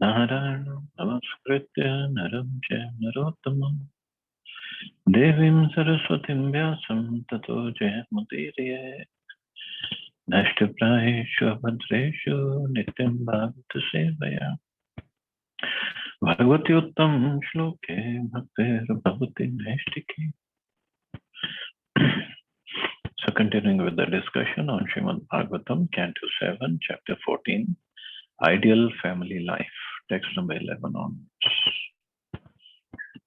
Narayanam namaskritya naram chaiva narottamam devim saraswatim vyasam tato jayamudire nashtaprayeshu abhadreshu nityam bhagavata sevaya bhagavati uttam shloke bhaktir bhavati naistiki. So continuing with the discussion on Srimad Bhagavatam, Canto 7, Chapter 14, Ideal Family Life, text number 11 onwards.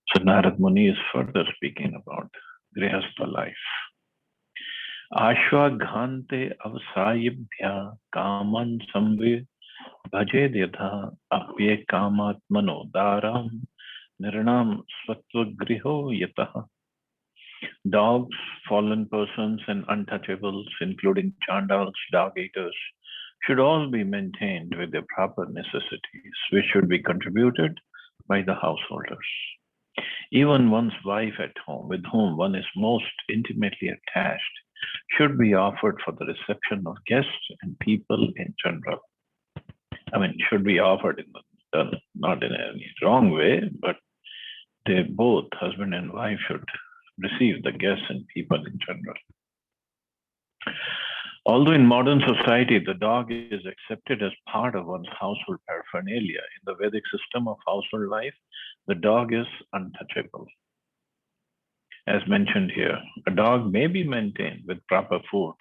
So Narad Muni is further speaking about Grihastha life. Ashwaghante avasayibhya kaman samvi bhajed yatha apye kamatmano daram nirnam svatvagriho yatah. Dogs, fallen persons, and untouchables, including chandals, dog eaters, should all be maintained with their proper necessities, which should be contributed by the householders. Even one's wife at home, with whom one is most intimately attached, should be offered for the reception of guests and people in general. I mean, should be offered in not in any wrong way, but they both, husband and wife, should receive the guests and people in general. Although in modern society the dog is accepted as part of one's household paraphernalia, in the Vedic system of household life, the dog is untouchable. As mentioned here, a dog may be maintained with proper food,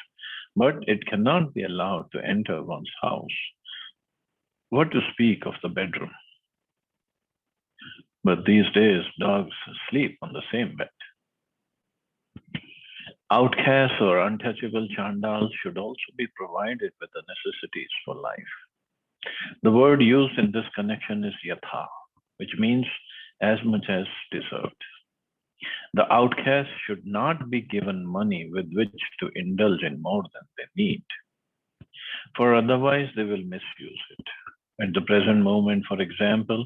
but it cannot be allowed to enter one's house. What to speak of the bedroom? But these days, dogs sleep on the same bed. Outcasts or untouchable chandals should also be provided with the necessities for life. The word used in this connection is yatha, which means as much as deserved. The outcast should not be given money with which to indulge in more than they need, for otherwise they will misuse it. At the present moment, for example,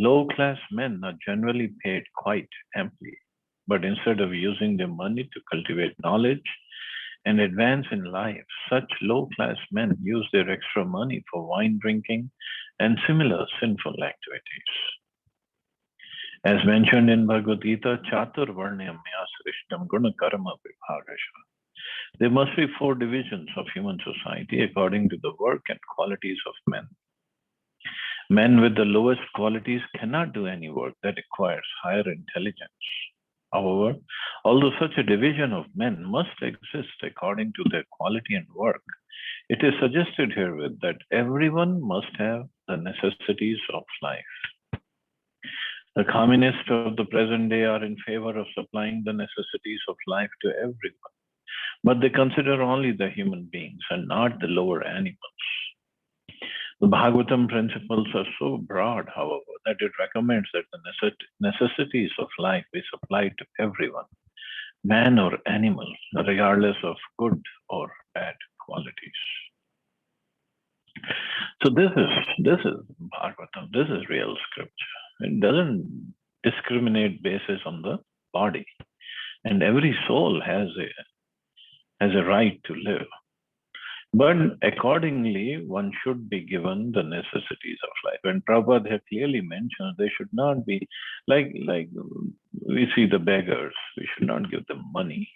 low class men are generally paid quite amply, but instead of using their money to cultivate knowledge and advance in life, such low class men use their extra money for wine drinking and similar sinful activities. As mentioned in Bhagavad Gita, Chatur Varnyamya Srishtam Guna Karma Vibhagasha. There must be 4 divisions of human society according to the work and qualities of men. Men with the lowest qualities cannot do any work that requires higher intelligence. However, although such a division of men must exist according to their quality and work, it is suggested herewith that everyone must have the necessities of life. The communists of the present day are in favor of supplying the necessities of life to everyone, but they consider only the human beings and not the lower animals. The Bhagavatam principles are so broad, however, that it recommends that the necessities of life be supplied to everyone, man or animal, regardless of good or bad qualities. So this is Bhagavatam. This is real scripture. It doesn't discriminate basis on the body, and every soul has a right to live. But accordingly, one should be given the necessities of life. And Prabhupada had clearly mentioned they should not be like we see the beggars. We should not give them money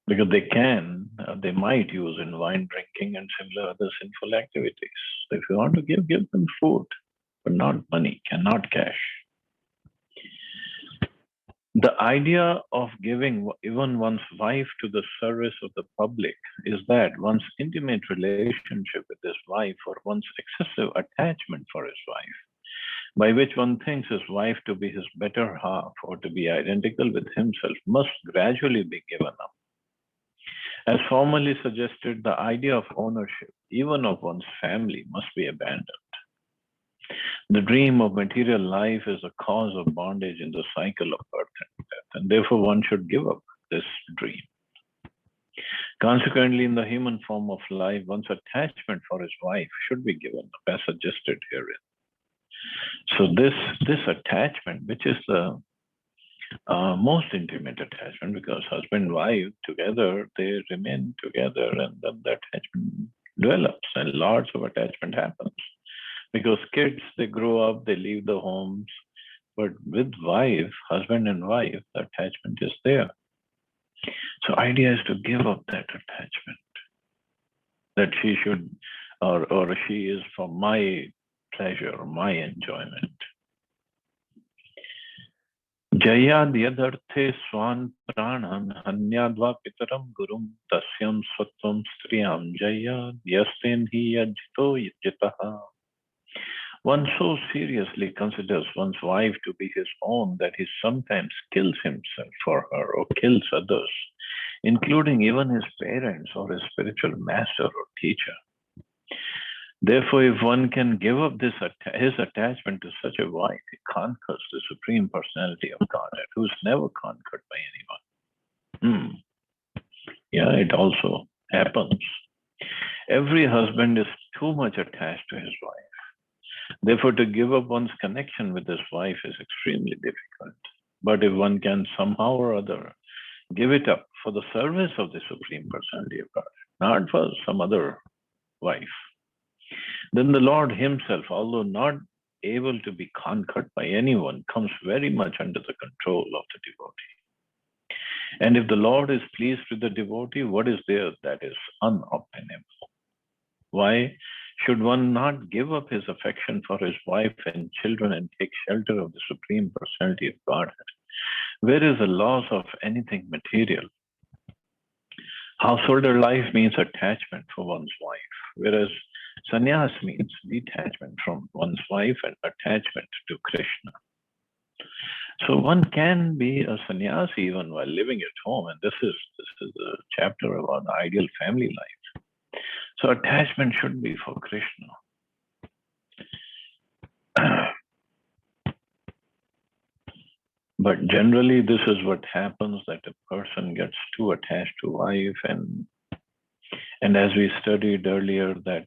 because they might use in wine drinking and similar other sinful activities. So if you want to give them food, but not money, cannot cash. The idea of giving even one's wife to the service of the public is that one's intimate relationship with his wife or one's excessive attachment for his wife, by which one thinks his wife to be his better half or to be identical with himself, must gradually be given up. As formerly suggested, the idea of ownership, even of one's family, must be abandoned. The dream of material life is a cause of bondage in the cycle of birth and death, and therefore one should give up this dream. Consequently, in the human form of life, one's attachment for his wife should be given up, as suggested herein. So this attachment, which is the most intimate attachment, because husband and wife together, they remain together, and then the attachment develops, and lots of attachment happens. Because kids, they grow up, they leave the homes, but with wife, husband and wife, the attachment is there. So idea is to give up that attachment, that she should or she is for my pleasure, my enjoyment. Jayadyadarte swan pranam hanyadva pitaram gurum tasyam swatvam striyam jaya yasten hi yajito yajitaha. One so seriously considers one's wife to be his own that he sometimes kills himself for her or kills others, including even his parents or his spiritual master or teacher. Therefore, if one can give up his attachment to such a wife, he conquers the Supreme Personality of Godhead, who's never conquered by anyone. Yeah, it also happens. Every husband is too much attached to his wife. Therefore, to give up one's connection with his wife is extremely difficult. But if one can somehow or other give it up for the service of the Supreme Personality of God, not for some other wife, then the Lord Himself, although not able to be conquered by anyone, comes very much under the control of the devotee. And if the Lord is pleased with the devotee, what is there that is unobtainable? Why should one not give up his affection for his wife and children and take shelter of the Supreme Personality of Godhead? Where is the loss of anything material? Householder life means attachment for one's wife, whereas sannyas means detachment from one's wife and attachment to Krishna. So one can be a sannyasi even while living at home, and this is a chapter about the ideal family life. So attachment should be for Krishna. But generally, this is what happens, that a person gets too attached to wife, and as we studied earlier, that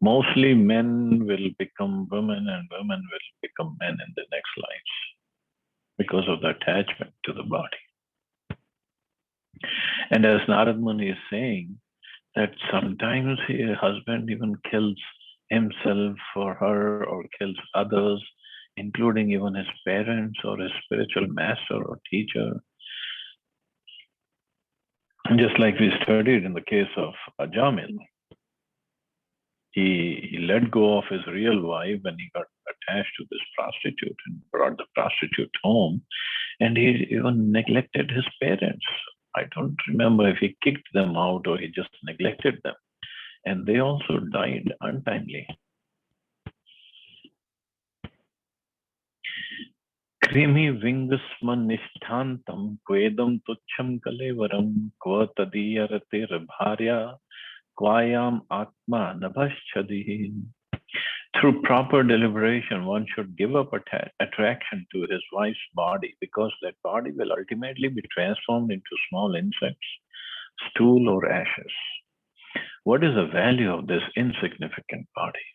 mostly men will become women and women will become men in the next lives because of the attachment to the body. And as Narad Muni is saying, that sometimes a husband even kills himself for her or kills others, including even his parents or his spiritual master or teacher. And just like we studied in the case of Ajamil, he let go of his real wife when he got attached to this prostitute and brought the prostitute home, and he even neglected his parents. I don't remember if he kicked them out or he just neglected them, and they also died untimely. Krimi vingasman nishthantam kvedam tucham kalevaram kva tadiyarate bharya kvayam atma nabhaschadi. Through proper deliberation, one should give up attraction to his wife's body, because that body will ultimately be transformed into small insects, stool, or ashes. What is the value of this insignificant body?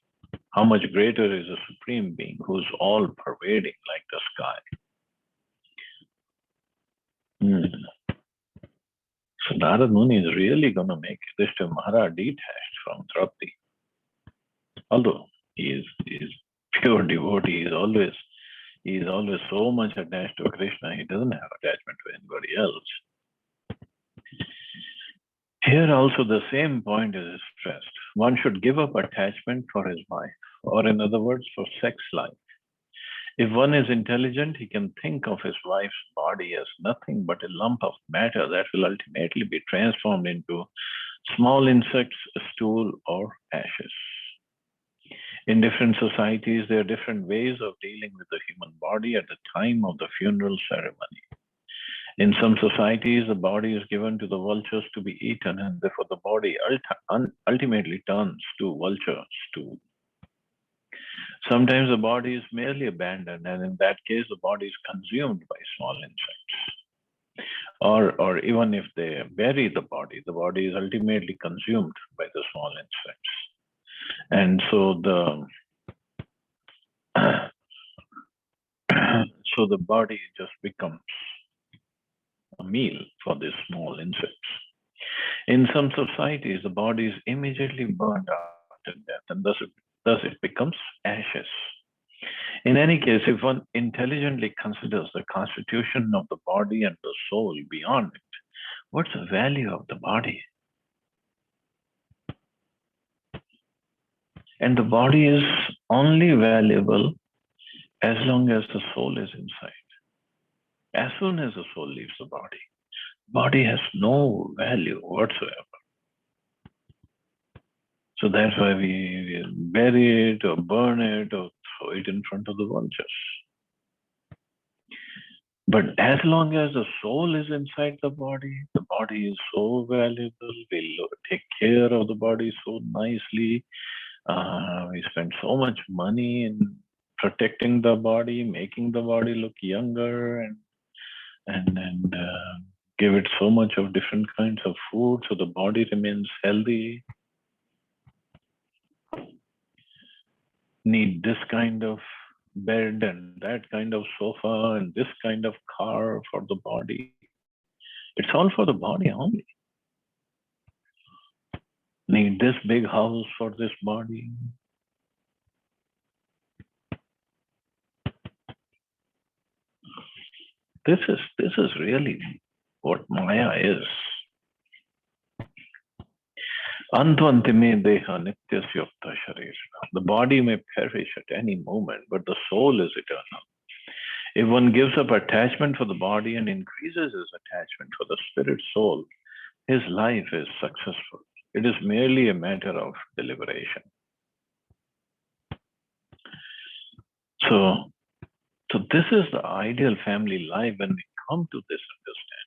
How much greater is a Supreme Being who's all pervading like the sky? So Narad Muni is really going to make Yudhishthira Maharaj detached from Draupadi. Although he is pure devotee, he is always so much attached to Krishna, he doesn't have attachment to anybody else. Here also the same point is stressed. One should give up attachment for his wife, or in other words, for sex life. If one is intelligent, he can think of his wife's body as nothing but a lump of matter that will ultimately be transformed into small insects, stool, or ashes. In different societies, there are different ways of dealing with the human body at the time of the funeral ceremony. In some societies, the body is given to the vultures to be eaten, and therefore the body ultimately turns to vulture stool. Sometimes the body is merely abandoned, and in that case, the body is consumed by small insects. Or even if they bury the body is ultimately consumed by the small insects. And so the body just becomes a meal for these small insects. In some societies, the body is immediately burned up after death, and thus it becomes ashes. In any case, if one intelligently considers the constitution of the body and the soul beyond it, what's the value of the body? And the body is only valuable as long as the soul is inside. As soon as the soul leaves the body has no value whatsoever. So that's why we bury it or burn it or throw it in front of the vultures. But as long as the soul is inside the body is so valuable. We take care of the body so nicely. We spend so much money in protecting the body, making the body look younger, and give it so much of different kinds of food so the body remains healthy. Need this kind of bed and that kind of sofa and this kind of car for the body. It's all for the body only. Need this big house for this body. This is really what Maya is. Antvantime deha nityasyukta sharirana. The body may perish at any moment, but the soul is eternal. If one gives up attachment for the body and increases his attachment for the spirit soul, his life is successful. It is merely a matter of deliberation. So this is the ideal family life when we come to this understanding.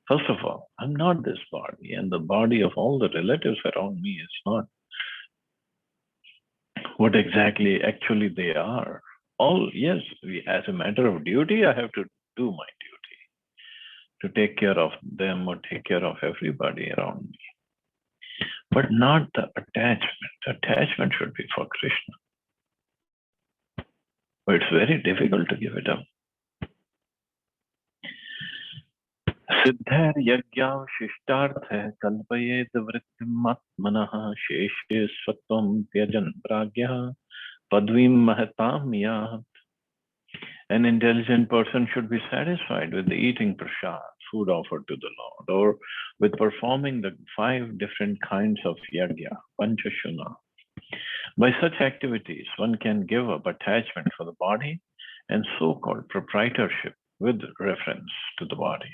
First of all, I'm not this body, and the body of all the relatives around me is not what exactly actually they are. Yes, as a matter of duty, I have to do my duty to take care of them or take care of everybody around me. But not the attachment. Attachment should be for Krishna. But it's very difficult to give it up. Siddhar yajna shishtartha kalpayet vrittim atmanah sheshe svatvam tyajan pragya padvim mahatam yat. An intelligent person should be satisfied with eating prasad, food offered to the Lord, or with performing the 5 different kinds of yajna, panchashuna. By such activities, one can give up attachment for the body and so-called proprietorship with reference to the body.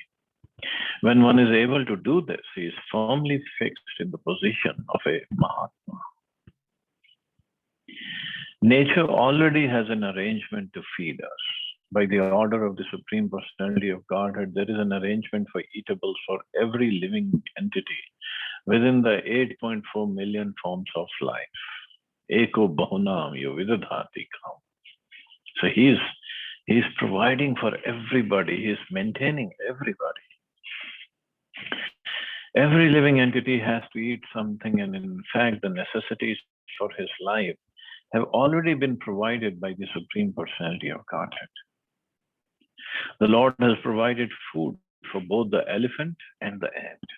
When one is able to do this, he is firmly fixed in the position of a Mahatma. Nature already has an arrangement to feed us. By the order of the Supreme Personality of Godhead, there is an arrangement for eatables for every living entity within the 8.4 million forms of life. Eko bahunam yovidadhati kam. So he is providing for everybody. He is maintaining everybody. Every living entity has to eat something, and in fact, the necessities for his life have already been provided by the Supreme Personality of Godhead. The Lord has provided food for both the elephant and the ant.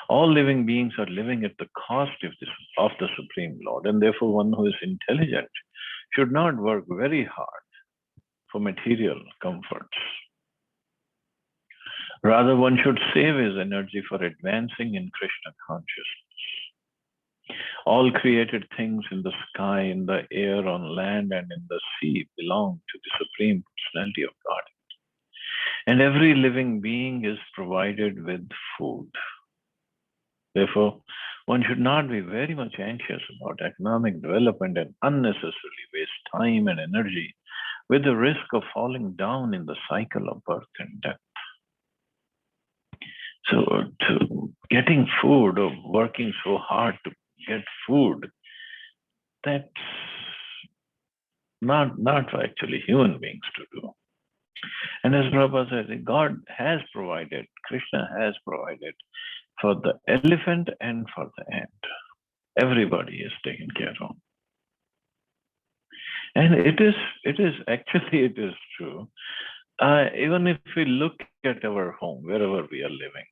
All living beings are living at the cost of the Supreme Lord, and therefore one who is intelligent should not work very hard for material comforts. Rather, one should save his energy for advancing in Krishna consciousness. All created things in the sky, in the air, on land, and in the sea belong to the Supreme Personality of God. And every living being is provided with food. Therefore, one should not be very much anxious about economic development and unnecessarily waste time and energy with the risk of falling down in the cycle of birth and death. So to getting food or working so hard to get food, that's not for actually human beings to do. And as Prabhupada said, God has provided, Krishna has provided for the elephant and for the ant. Everybody is taken care of. And it is true. Even if we look at our home, wherever we are living,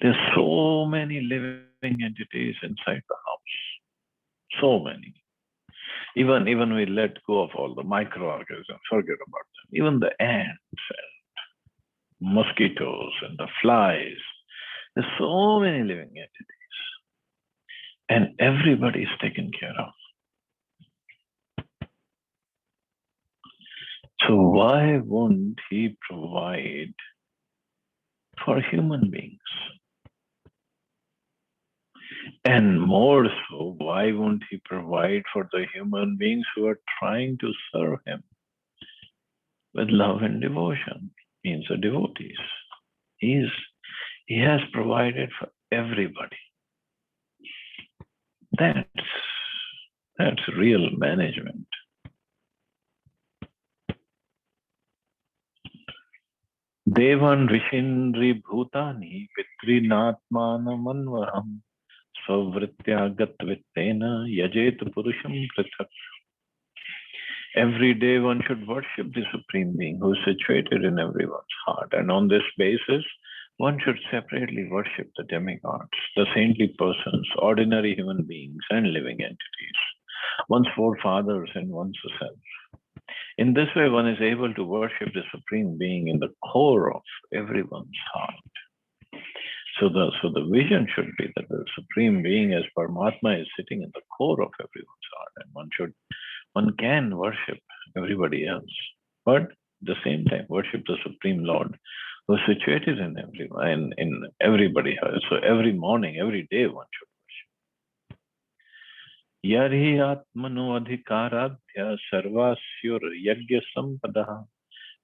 there's so many living living entities inside the house. So many. Even we let go of all the microorganisms, forget about them. Even the ants and mosquitoes and the flies. There's so many living entities. And everybody is taken care of. So why won't he provide for human beings? And more so, why won't he provide for the human beings who are trying to serve him with love and devotion? Means the devotees. He has provided for everybody. That's real management. Devan Rishindri Bhutani Pitrinatmanamanvaham Svavritya Gatvittena Yajet Purusham Prithak. Every day one should worship the Supreme Being who is situated in everyone's heart. And on this basis, one should separately worship the demigods, the saintly persons, ordinary human beings, and living entities, one's forefathers and one's self. In this way, one is able to worship the Supreme Being in the core of everyone's heart. So the vision should be that the Supreme Being as Paramatma is sitting in the core of everyone's heart, and one can worship everybody else, but at the same time worship the Supreme Lord who is situated in everyone, in everybody else. So every morning, every day, one should worship. Yarhi atmano adhikaradhya sarvasyur yajna sampada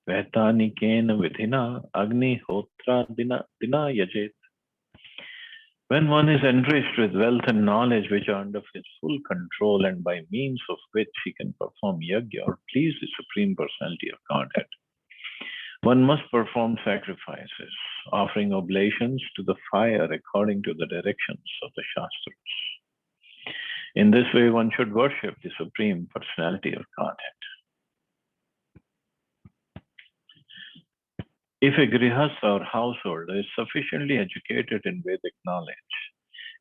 vetanikena vidhina agni hotra dina yajet. When one is enriched with wealth and knowledge which are under his full control and by means of which he can perform yajna or please the Supreme Personality of Godhead, one must perform sacrifices, offering oblations to the fire according to the directions of the Shastras. In this way, one should worship the Supreme Personality of Godhead. If a grihastha or householder is sufficiently educated in Vedic knowledge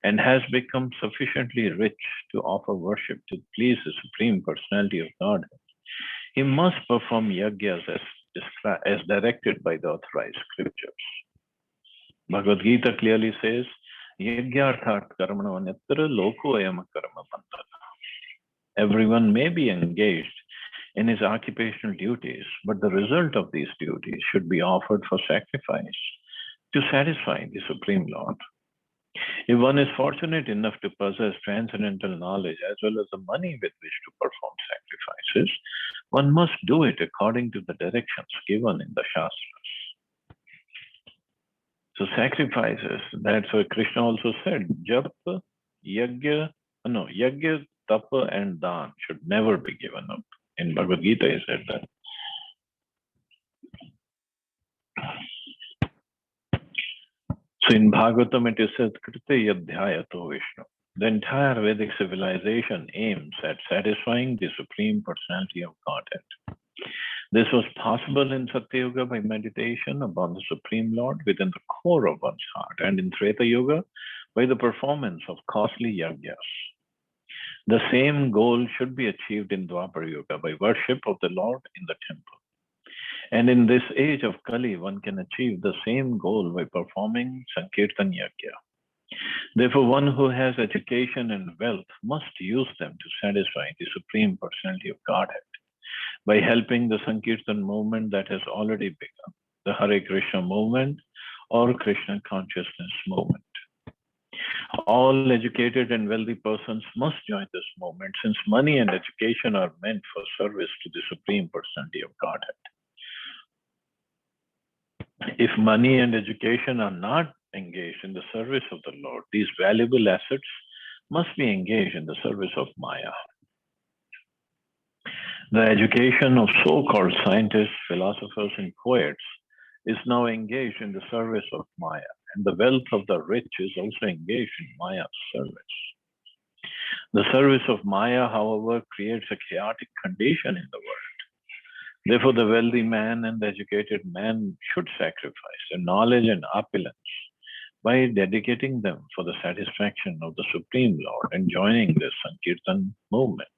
and has become sufficiently rich to offer worship to please the Supreme Personality of Godhead, he must perform yajnas as directed by the authorized scriptures. Bhagavad Gita clearly says, Yajnarthat karmana vanyatra loko ayam karma bandhana. Everyone may be engaged in his occupational duties, but the result of these duties should be offered for sacrifice to satisfy the Supreme Lord. If one is fortunate enough to possess transcendental knowledge as well as the money with which to perform sacrifices, one must do it according to the directions given in the Shastras. So sacrifices, that's why Krishna also said, Japa, Yajna, Tapa and Dan should never be given up. In Bhagavad Gita, he said that. So in Bhagavatam, it is said, Krite Yadhyayato Vishnu. The entire Vedic civilization aims at satisfying the Supreme Personality of Godhead. This was possible in Satya Yuga by meditation upon the Supreme Lord within the core of one's heart, and in Treta Yuga by the performance of costly yajnas. The same goal should be achieved in Dwapara Yuga by worship of the Lord in the temple. And in this age of Kali, one can achieve the same goal by performing Sankirtan Yajna. Therefore, one who has education and wealth must use them to satisfy the Supreme Personality of Godhead by helping the Sankirtan movement that has already begun, the Hare Krishna movement or Krishna consciousness movement. All educated and wealthy persons must join this movement since money and education are meant for service to the Supreme Personality of Godhead. If money and education are not engaged in the service of the Lord, these valuable assets must be engaged in the service of Maya. The education of so-called scientists, philosophers, and poets is now engaged in the service of Maya, and the wealth of the rich is also engaged in Maya's service. The service of Maya, however, creates a chaotic condition in the world. Therefore, the wealthy man and the educated man should sacrifice their knowledge and opulence by dedicating them for the satisfaction of the Supreme Lord and joining this Sankirtan movement.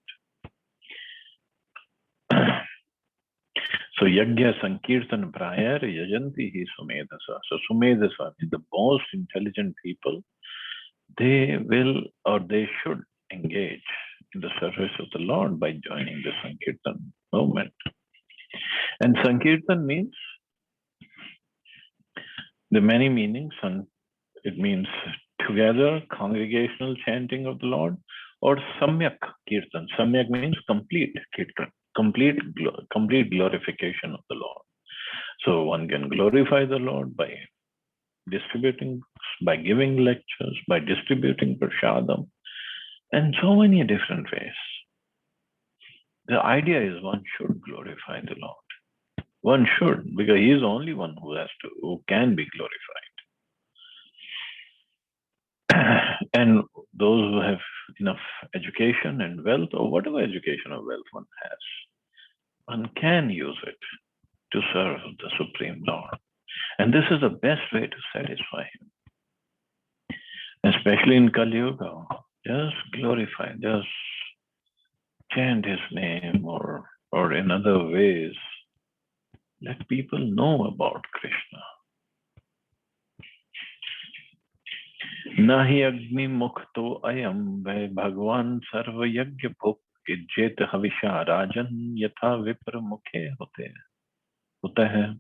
So Yajna Sankirtan Prayar Yajanti Hi Sumedasa. So Sumedasa is the most intelligent people. They will or they should engage in the service of the Lord by joining the Sankirtan movement. And Sankirtan means the many meanings. It means together congregational chanting of the Lord, or Samyak Kirtan. Samyak means complete Kirtan, complete glorification of the Lord. So one can glorify the Lord by distributing, by giving lectures, by distributing prasadam, and so many different ways. The idea is one should glorify the Lord. One should, because he is the only one who can be glorified. And those who have enough education and wealth, or whatever education or wealth one has, one can use it to serve the Supreme Lord. And this is the best way to satisfy him. Especially in Kali Yuga, just glorify, just chant his name, or in other ways, let people know about Krishna. Nahi agni mukto ayam vai bhagwan sarva yajna bhuk jet havisha rajan yatha vipra mukhe hota hai.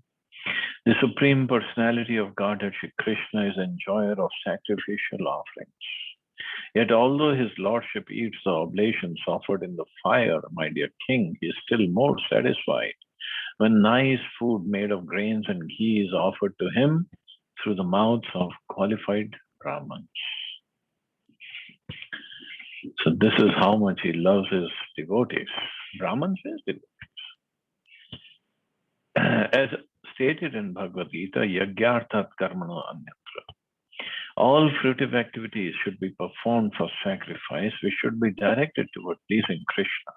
The Supreme Personality of Godhead, Shri Krishna, is enjoyer of sacrificial offerings. Yet although his lordship eats the oblations offered in the fire, my dear king, he is still more satisfied when nice food made of grains and ghee is offered to him through the mouths of qualified Brahmins. So this is how much he loves his devotees. Brahmins is devotees. As stated in Bhagavad Gita, Yagyarthat Karmano Anyatra. All fruitive activities should be performed for sacrifice, which should be directed toward pleasing Krishna.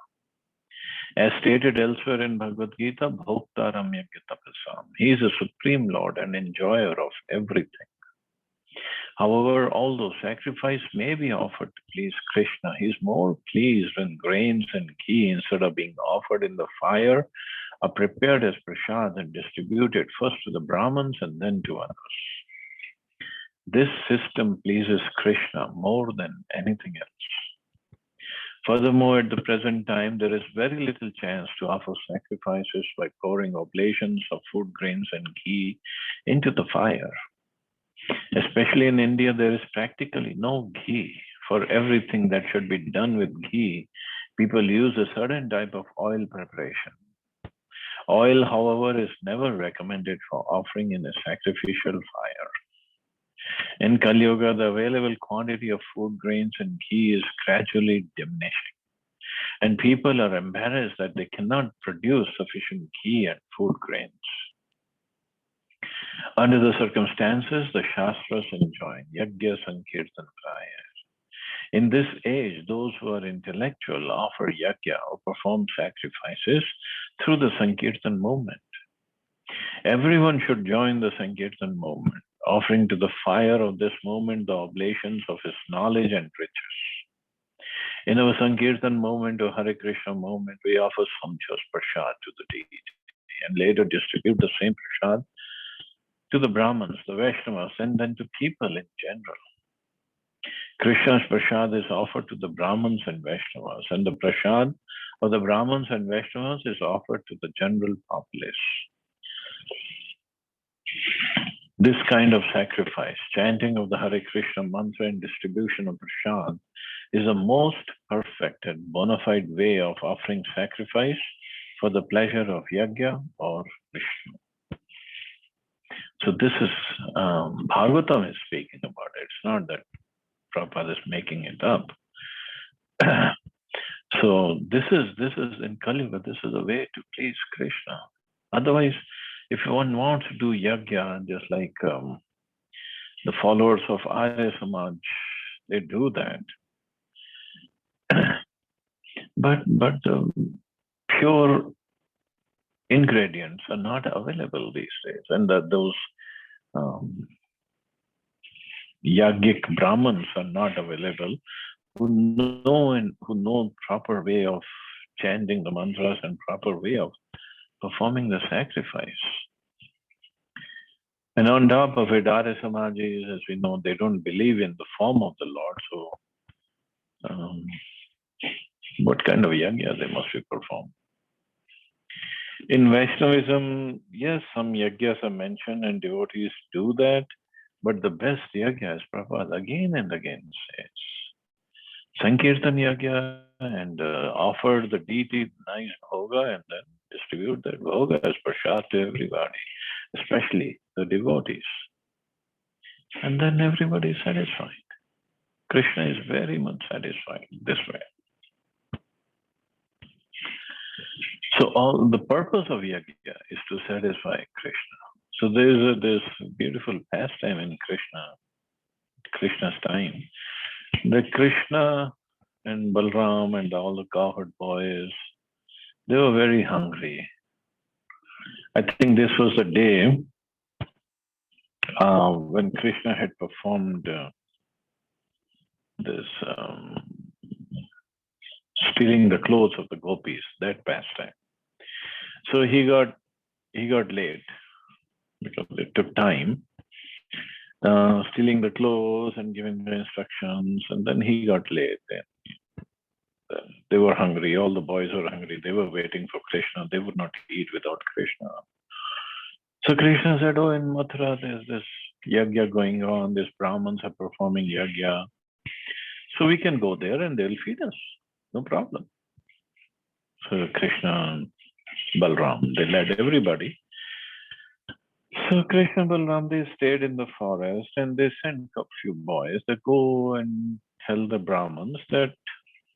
As stated elsewhere in Bhagavad Gita, Bhoktaram Yagyatapasam. He is a supreme Lord and enjoyer of everything. However, although sacrifice may be offered to please Krishna, he is more pleased when grains and ghee, instead of being offered in the fire, are prepared as prasad and distributed first to the Brahmins and then to others. This system pleases Krishna more than anything else. Furthermore, at the present time, there is very little chance to offer sacrifices by pouring oblations of food, grains, and ghee into the fire. Especially in India, there is practically no ghee. For everything that should be done with ghee, people use a certain type of oil preparation. Oil, however, is never recommended for offering in a sacrificial fire. In Kali Yuga, the available quantity of food, grains, and ghee is gradually diminishing. And people are embarrassed that they cannot produce sufficient ghee and food grains. Under the circumstances, the Shastras enjoin Yajna Sankirtan Prayar. In this age, those who are intellectual offer yajna or perform sacrifices through the Sankirtan movement. Everyone should join the Sankirtan movement, offering to the fire of this movement the oblations of his knowledge and riches. In our Sankirtan movement or Hare Krishna movement, we offer sumptuous prasad to the deity and later distribute the same prasad to the Brahmins, the Vaishnavas, and then to people in general. Krishna's prasad is offered to the Brahmins and Vaishnavas, and the prasad of the Brahmins and Vaishnavas is offered to the general populace. This kind of sacrifice, chanting of the Hare Krishna mantra and distribution of prasad, is the most perfect and bona fide way of offering sacrifice for the pleasure of yajna or Vishnu. So this is Bhagavatam is speaking about it. It's not that Prabhupada is making it up. So this is in Kali Yuga, this is a way to please Krishna. Otherwise, if one wants to do yajna, just like the followers of Arya Samaj, they do that. But the pure ingredients are not available these days, and that those Yogic Brahmins are not available who know proper way of chanting the mantras and proper way of performing the sacrifice. And on top of it, Arya Samajis, as we know, they don't believe in the form of the Lord. So, what kind of yajna they must be performed? In Vaishnavism, yes, some yajnas are mentioned and devotees do that, but the best yajna, as Prabhupada again and again says, Sankirtan yajna and offer the deity nice bhoga and then distribute that bhoga as prasad to everybody, especially the devotees. And then everybody is satisfied. Krishna is very much satisfied this way. So all the purpose of yajna is to satisfy Krishna. So there's this beautiful pastime in Krishna's time. That Krishna and Balram and all the cowherd boys, they were very hungry. I think this was the day when Krishna had performed this stealing the clothes of the gopis, that pastime. So he got late because it took time, stealing the clothes and giving the instructions, and then he got late. They were hungry. All the boys were hungry. They were waiting for Krishna. They would not eat without Krishna. So Krishna said, "Oh, in Mathura, there's this yajna going on. These Brahmins are performing yajna. So we can go there and they'll feed us. No problem." So Krishna and Balram, they led everybody. So Krishna and Balram, they stayed in the forest and they sent a few boys that go and tell the Brahmins that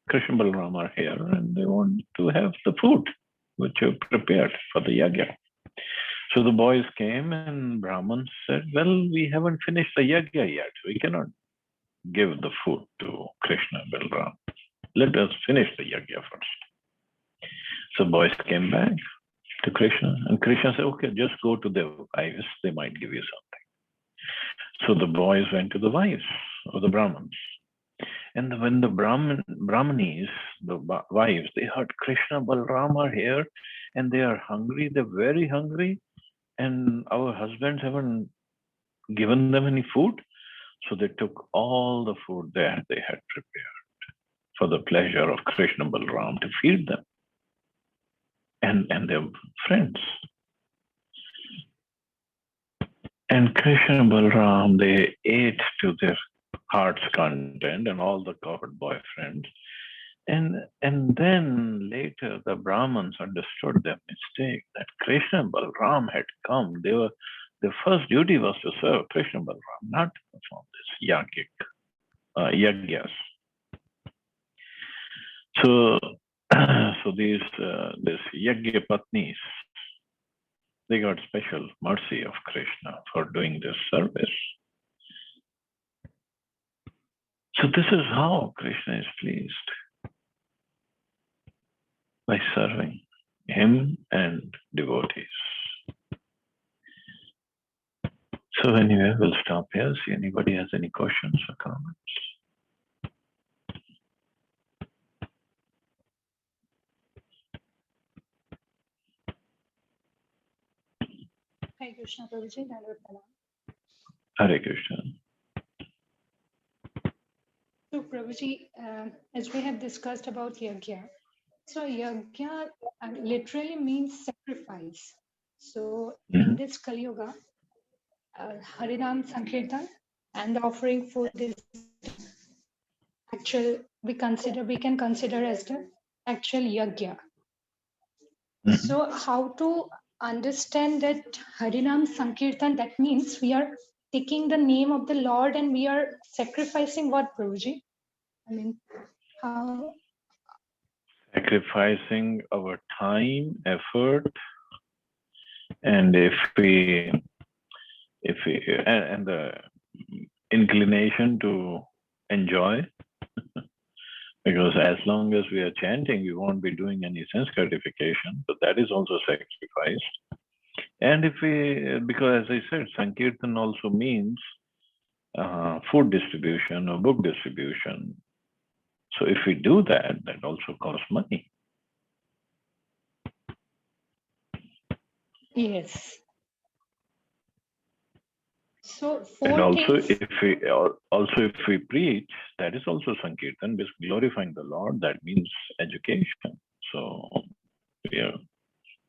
Krishna and Balram are here and they want to have the food which you prepared for the yajna. So the boys came and Brahmins said, "Well, we haven't finished the yajna yet. We cannot give the food to Krishna and Balram. Let us finish the yajna first." So boys came back to Krishna and Krishna said, "Okay, just go to their wives. They might give you something." So the boys went to the wives of the Brahmins. And when the Brahmanis, the wives, they heard Krishna, Balram are here and they are hungry, they're very hungry, and our husbands haven't given them any food. So they took all the food that they had prepared for the pleasure of Krishna and Balram to feed them and their friends. And Krishna and Balram, they ate to their heart's content and all the cowherd boy friends. And then later the Brahmins understood their mistake, that Krishna and Balram had come. Their first duty was to serve Krishna and Balram, not to perform this yajnas. So these yajna patnis, they got special mercy of Krishna for doing this service. So this is how Krishna is pleased, by serving him and devotees. So anyway, we'll stop here. See anybody has any questions or comments. Hare Krishna, Prabhuji. Hare Krishna. So, Prabhuji, as we have discussed about yajna, so yajna literally means sacrifice. So, in this Kali Yuga, Harinam Sankirtan and the offering food is actual. We can consider as the actual yajna. So, how to understand that Harinam Sankirtan? That means we are taking the name of the Lord and we are sacrificing what, Prabhuji? I mean, how? Sacrificing our time, effort, and and the inclination to enjoy. Because as long as we are chanting, we won't be doing any sense gratification, but that is also sacrificed. And because as I said, Sankirtan also means food distribution or book distribution. So if we do that, that also costs money. Yes. So And four also, things. if we preach, that is also Sankirtan, because glorifying the Lord, that means education. So we are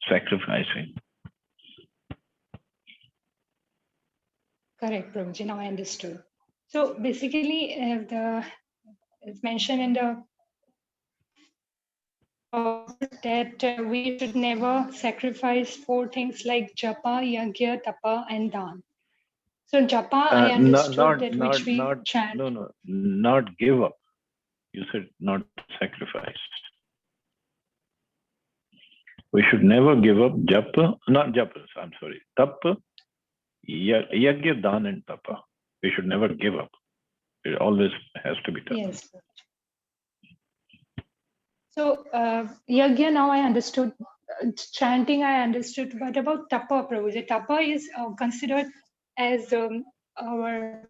sacrificing. Correct, Prabhuji. Now I understood. So basically, it's mentioned in the that we should never sacrifice four things like japa, yagya, tapa, and dan. So japa, I understood that which we chant. No, not give up. You said not sacrifice. We should never give up japa, not japas, I'm sorry, tapa, yagya, dan, and tapa. We should never give up. It always has to be done. Yes. So yagya, now I understood. Chanting, I understood. But about tapa, Prabhuji, tapa is considered as our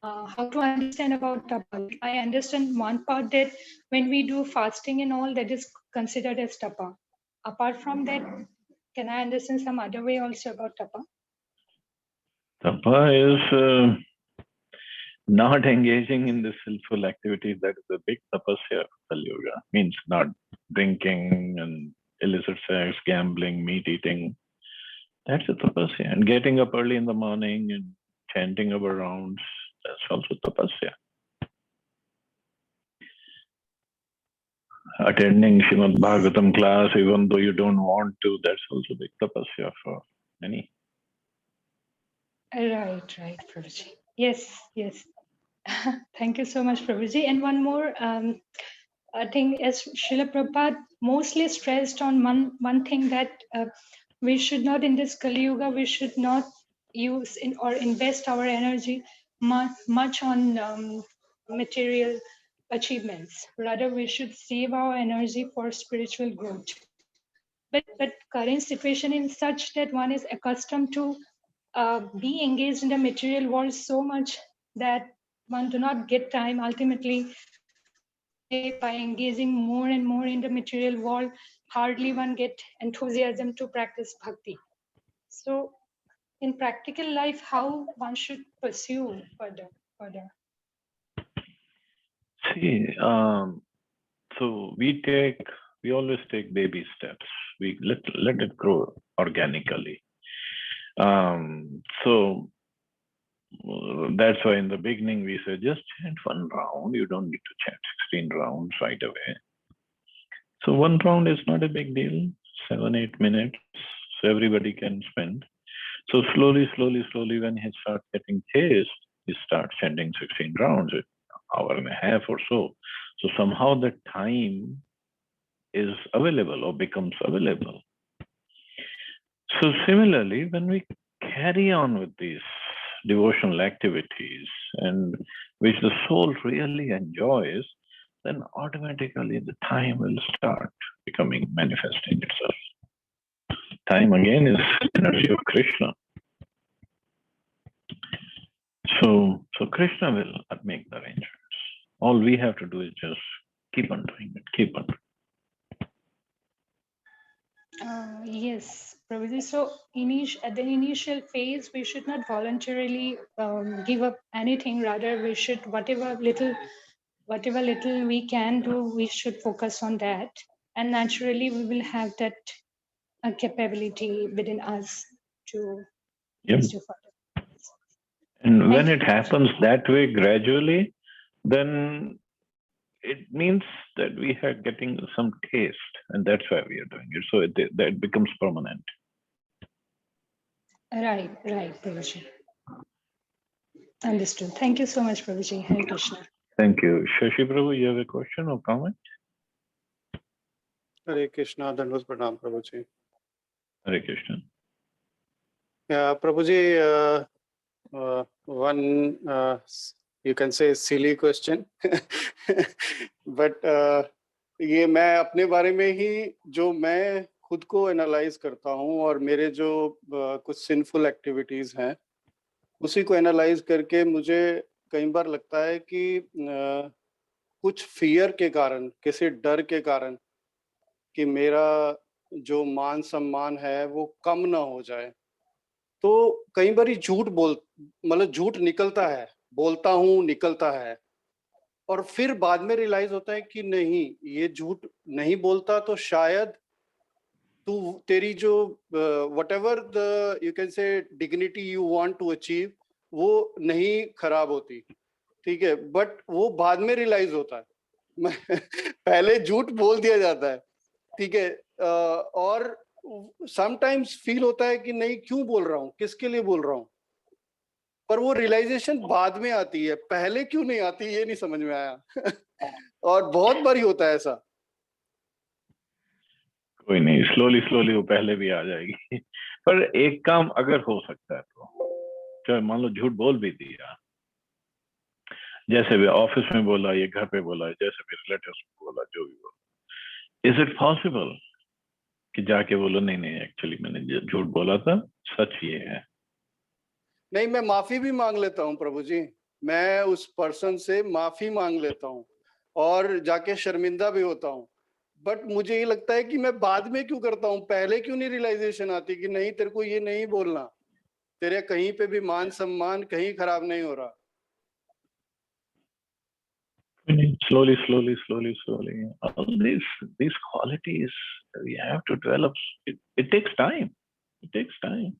how to understand about tapa. I understand one part that when we do fasting and all, that is considered as tapa. Apart from that, can I understand some other way also about tapa? Tapa is not engaging in the sinful activities. That is a big tapasya of Kali Yuga. Means not drinking and illicit sex, gambling, meat eating. That's a tapasya. And getting up early in the morning and chanting our rounds, that's also tapasya. Attending Srimad Bhagavatam class, even though you don't want to, that's also big tapasya for many. Right, Prabhuji. Yes. Thank you so much, Prabhuji. And one more I think, as Srila Prabhupada mostly stressed on one thing, that we should not, in this Kali Yuga, we should not use or invest our energy much on material achievements. Rather, we should save our energy for spiritual growth. But current situation is such that one is accustomed to be engaged in the material world so much that one do not get time ultimately by engaging more and more in the material world. Hardly one get enthusiasm to practice bhakti. So in practical life, how one should pursue further? See, so we always take baby steps. We let it grow organically. So that's why in the beginning we said just chant one round. You don't need to chant 16 rounds right away. So one round is not a big deal, 7-8 minutes. So everybody can spend. So slowly, when he starts getting taste, he starts chanting 16 rounds, an hour and a half or so. So somehow the time is available or becomes available. So similarly, when we carry on with these devotional activities and which the soul really enjoys, then automatically the time will start becoming manifesting itself. Time again is energy of Krishna. So Krishna will make the arrangements. All we have to do is just keep on doing it, keep on. Yes, Prabhuji. So at the initial phase, we should not voluntarily give up anything. Rather, we should whatever little we can do, we should focus on that, and naturally, we will have that capability within us to Yep. do further. And when it happens that way gradually, then it means that we are getting some taste, and that's why we are doing it. So that becomes permanent. Right, Prabhuji. Understood. Thank you so much, Prabhuji. Hare Krishna. Thank you. Shashi Prabhu, you have a question or comment? Hare Krishna, Dandavat Pranam, Prabhuji. Hare Krishna. Yeah, Prabhuji, one, you can say silly question, but ये मैं अपने बारे में ही जो मैं खुद को analyse करता हूँ और मेरे जो कुछ सिंफुल एक्टिविटीज हैं उसी को एनालाइज करके मुझे कई बार लगता है कि कुछ फियर के कारण, किसी डर के कारण कि मेरा जो मान सम्मान है वो कम ना हो जाए, तो कई बार मतलब झूठ निकलता है, बोलता हूँ निकलता है, और फिर बाद में रियलाइज होता है कि नहीं, ये झूठ नहीं बोलता तो शायद तू तेरी जो whatever the you can say dignity you want to achieve वो नहीं खराब होती, ठीक है, बट वो बाद में रियलाइज होता है। पहले झूठ बोल दिया जाता है, ठीक है, और समटाइम्स फील होता है कि नहीं, क्यों बोल रहा हूँ, किसके लिए बोल रहा हूँ, पर वो रियलाइजेशन बाद में आती है, पहले क्यों नहीं आती ये नहीं समझ में आया। और बहुत बारी होता है ऐसा। कोई नहीं, स्लोली स्लोली वो पहले भी आ जाएगी। पर एक काम अगर हो सकता है तो, चाहे मान लो झूठ बोल भी दिया, जैसे भी ऑफिस में बोला, ये घर पे बोला, जैसे भी रिलेटिव्स में बोला, जो भी बोला, इज इट पॉसिबल कि जाके बोलो नहीं नहीं एक्चुअली मैंने झूठ बोला था, सच ये है? नहीं, मैं माफी भी मांग लेता हूँ प्रभु जी, मैं उस पर्सन से माफी मांग लेता हूँ और जाके शर्मिंदा भी होता हूँ, बट मुझे ये लगता है कि मैं बाद में क्यों करता हूँ, पहले क्यों नहीं रियलाइजेशन आती कि नहीं, तेरे को ये नहीं बोलना, तेरे कहीं पे भी मान सम्मान कहीं खराब नहीं हो रहा। Slowly, slowly, slowly, slowly. All these qualities we have to develop. It takes time. It takes time.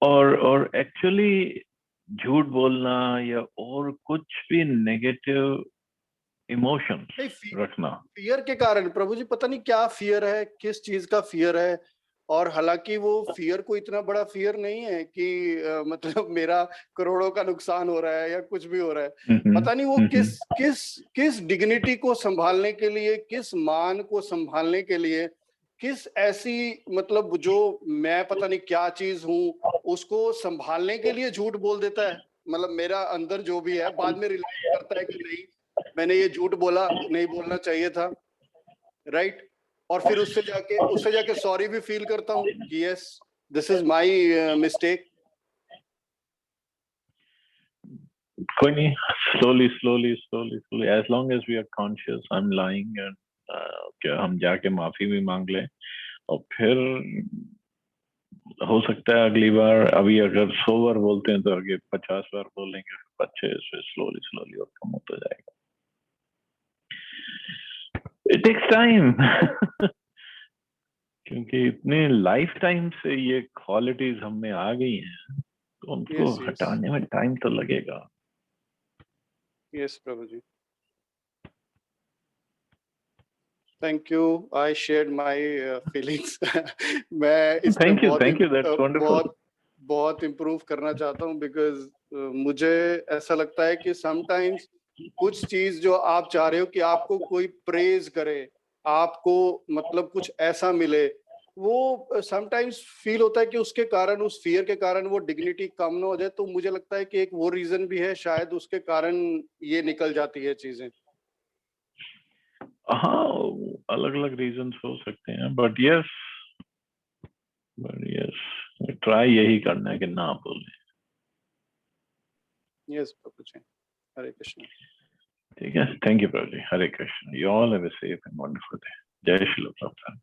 और एक्चुअली झूठ बोलना या और कुछ भी नेगेटिव इमोशंस नहीं, रखना, फियर के कारण प्रभु जी, पता नहीं क्या फियर है, किस चीज का फियर है, और हालांकि वो फियर को इतना बड़ा फियर नहीं है कि मतलब मेरा करोड़ों का नुकसान हो रहा है या कुछ भी हो रहा है, पता नहीं वो किस किस किस डिग्निटी को संभालने के लिए, किस मान को संभालने के लिए, किस ऐसी मतलब जो मैं पता नहीं क्या चीज हूँ उसको संभालने के लिए झूठ बोल देता है। मतलब मेरा अंदर जो भी है बाद में रियलाइज करता है कि नहीं, मैंने ये झूठ बोला, नहीं बोलना चाहिए था, राइट, और फिर उससे जाके सॉरी भी फील करता हूँ कि yes, this is my mistake. कोई नहीं, slowly, slowly, slowly, slowly. As long as we are conscious, I'm lying and क्या हम जाके माफी भी मांग लें, और फिर हो सकता है अगली बार, अभी अगर 100 बार बोलते हैं तो आगे 50 बार बोलेंगे, 25 से स्लोली स्लोली और कम होता जाएगा। It takes time. क्योंकि इतने लाइफ टाइम से ये क्वालिटीज हम में आ गई हैं, तो उनको यस यस हटाने में टाइम तो लगेगा। Yes Prabhu ji, thank you, I shared my feelings. मैं इस पे थैंक यू, दैट्स वंडरफुल। बहुत इम्प्रूव करना चाहता हूँ, बिकॉज मुझे ऐसा लगता है कि समटाइम्स कुछ चीज जो आप चाह रहे हो कि आपको कोई प्रेज करे, आपको मतलब कुछ ऐसा मिले, वो समटाइम्स फील होता है कि उसके कारण, उस फियर के कारण वो डिग्निटी कम ना हो जाए, तो मुझे लगता है कि एक वो रीजन भी है शायद, उसके कारण ये निकल जाती है चीजें। हाँ, अलग अलग रीजंस हो सकते हैं, बट यस ट्राई यही करना है कि ना बोले। यस प्रभु जी, हरे कृष्ण। ठीक है, thank you Prabhu ji, Hare Krishna. You all have a safe and wonderful day. जय श्री प्रभुपाद।